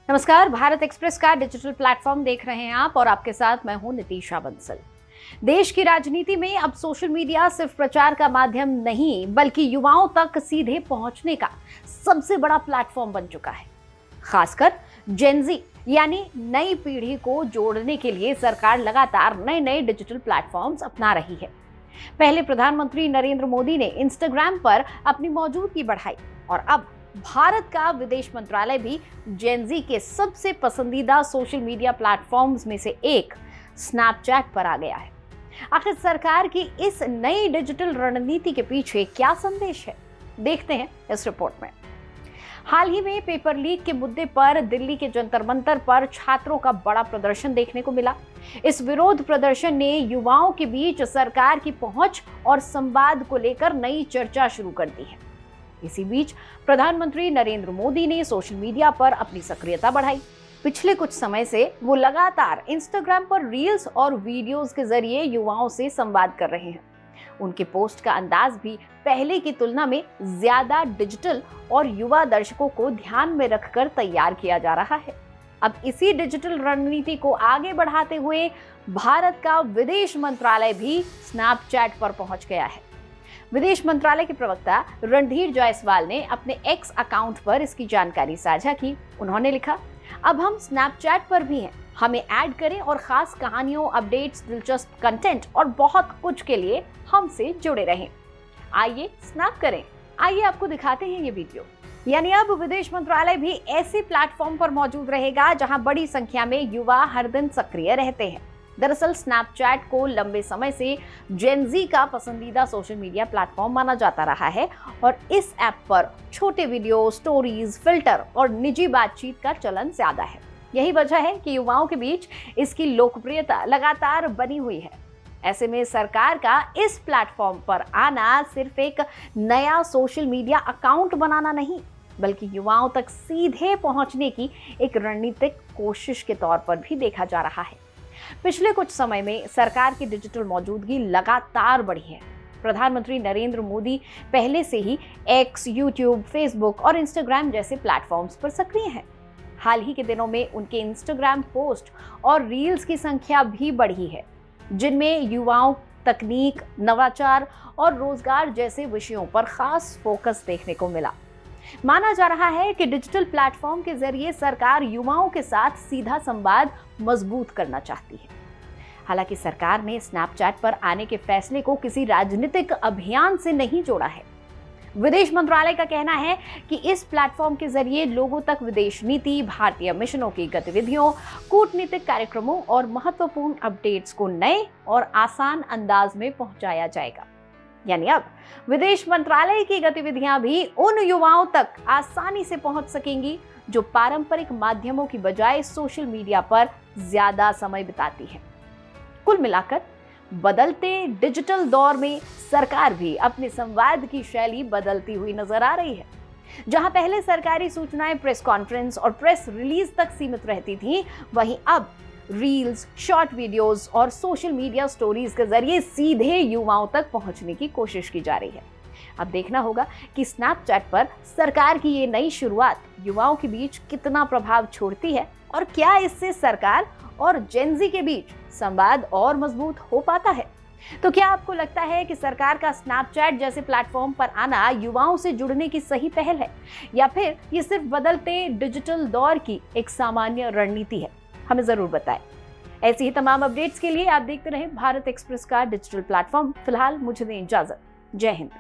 नमस्कार, भारत एक्सप्रेस का digital platform देख रहे हैं आप और आपके साथ मैं हूं नितीशा बंसल। देश की राजनीति में अब सोशल मीडिया सिर्फ प्रचार का माध्यम नहीं बल्कि युवाओं तक सीधे पहुंचने का सबसे बड़ा प्लेटफॉर्म बन चुका है। खासकर जेनजी यानी नई पीढ़ी को जोड़ने के लिए सरकार लगातार नए नए डिजिटल प्लेटफॉर्म्स अपना रही है। पहले प्रधानमंत्री नरेंद्र मोदी ने इंस्टाग्राम पर अपनी मौजूदगी बढ़ाई और अब भारत का विदेश मंत्रालय भी जेनजी के सबसे पसंदीदा सोशल मीडिया प्लेटफॉर्म्स में से एक स्नैपचैट पर आ गया है। आखिर सरकार की इस नई डिजिटल रणनीति के पीछे क्या संदेश है, देखते हैं इस रिपोर्ट में। हाल ही में पेपर लीक के मुद्दे पर दिल्ली के जंतर मंतर पर छात्रों का बड़ा प्रदर्शन देखने को मिला। इस विरोध प्रदर्शन ने युवाओं के बीच सरकार की पहुंच और संवाद को लेकर नई चर्चा शुरू कर दी है। इसी बीच प्रधानमंत्री नरेंद्र मोदी ने सोशल मीडिया पर अपनी सक्रियता बढ़ाई। पिछले कुछ समय से वो लगातार इंस्टाग्राम पर रील्स और वीडियोस के जरिए युवाओं से संवाद कर रहे हैं। उनके पोस्ट का अंदाज भी पहले की तुलना में ज्यादा डिजिटल और युवा दर्शकों को ध्यान में रखकर तैयार किया जा रहा है। अब इसी डिजिटल रणनीति को आगे बढ़ाते हुए भारत का विदेश मंत्रालय भी स्नैपचैट पर पहुंच गया है। विदेश मंत्रालय के प्रवक्ता रणधीर जायसवाल ने अपने एक्स अकाउंट पर इसकी जानकारी साझा की। उन्होंने लिखा, अब हम स्नैपचैट पर भी हैं, हमें ऐड करें और खास कहानियों, अपडेट्स, दिलचस्प कंटेंट और बहुत कुछ के लिए हमसे जुड़े रहें। आइए स्नैप करें। आइए आपको दिखाते हैं ये वीडियो। यानी अब विदेश मंत्रालय भी ऐसे प्लेटफॉर्म पर मौजूद रहेगा जहां बड़ी संख्या में युवा हर दिन सक्रिय रहते हैं। दरअसल स्नैपचैट को लंबे समय से जेनजी का पसंदीदा सोशल मीडिया प्लेटफॉर्म माना जाता रहा है और इस ऐप पर छोटे वीडियो, स्टोरीज, फिल्टर और निजी बातचीत का चलन ज्यादा है। यही वजह है कि युवाओं के बीच इसकी लोकप्रियता लगातार बनी हुई है। ऐसे में सरकार का इस प्लेटफॉर्म पर आना सिर्फ एक नया सोशल मीडिया अकाउंट बनाना नहीं बल्कि युवाओं तक सीधे पहुंचने की एक रणनीतिक कोशिश के तौर पर भी देखा जा रहा है। पिछले कुछ समय में सरकार की डिजिटल मौजूदगी लगातार बढ़ी है। प्रधानमंत्री नरेंद्र मोदी पहले से ही एक्स, यूट्यूब, फेसबुक और इंस्टाग्राम जैसे प्लेटफॉर्म्स पर सक्रिय हैं। हाल ही के दिनों में उनके इंस्टाग्राम पोस्ट और रील्स की संख्या भी बढ़ी है, जिनमें युवाओं, तकनीक, नवाचार और रोजगार जैसे विषयों पर खास फोकस देखने को मिला। माना जा रहा है कि डिजिटल प्लेटफॉर्म के जरिए सरकार युवाओं के साथ सीधा संवाद मजबूत करना चाहती है। हालांकि सरकार ने स्नैपचैट पर आने के फैसले को किसी राजनीतिक अभियान से नहीं जोड़ा है। विदेश मंत्रालय का कहना है कि इस प्लेटफॉर्म के जरिए लोगों तक विदेश नीति, भारतीय मिशनों की गतिविधियों, कूटनीतिक कार्यक्रमों और महत्वपूर्ण अपडेट्स को नए और आसान अंदाज में पहुंचाया जाएगा। यानी अब विदेश मंत्रालय की गतिविधियां भी उन युवाओं तक आसानी से पहुंच सकेंगी जो पारंपरिक माध्यमों की बजाय सोशल मीडिया पर ज्यादा समय बिताती हैं। कुल मिलाकर बदलते डिजिटल दौर में सरकार भी अपने संवाद की शैली बदलती हुई नजर आ रही है। जहां पहले सरकारी सूचनाएं प्रेस कॉन्फ्रेंस और प्रेस रिलीज तक सीमित रहती थी, वहीं अब रील्स, शॉर्ट वीडियोस और सोशल मीडिया स्टोरीज के जरिए सीधे युवाओं तक पहुंचने की कोशिश की जा रही है। अब देखना होगा कि स्नैपचैट पर सरकार की ये नई शुरुआत युवाओं के बीच कितना प्रभाव छोड़ती है और क्या इससे सरकार और जेनजी के बीच संवाद और मजबूत हो पाता है। तो क्या आपको लगता है कि सरकार का स्नैपचैट जैसे प्लेटफॉर्म पर आना युवाओं से जुड़ने की सही पहल है या फिर ये सिर्फ बदलते डिजिटल दौर की एक सामान्य रणनीति है? हमें जरूर बताएं। ऐसी ही तमाम अपडेट्स के लिए आप देखते रहें भारत एक्सप्रेस का डिजिटल प्लेटफॉर्म। फिलहाल मुझे दें इजाजत। जय हिंद।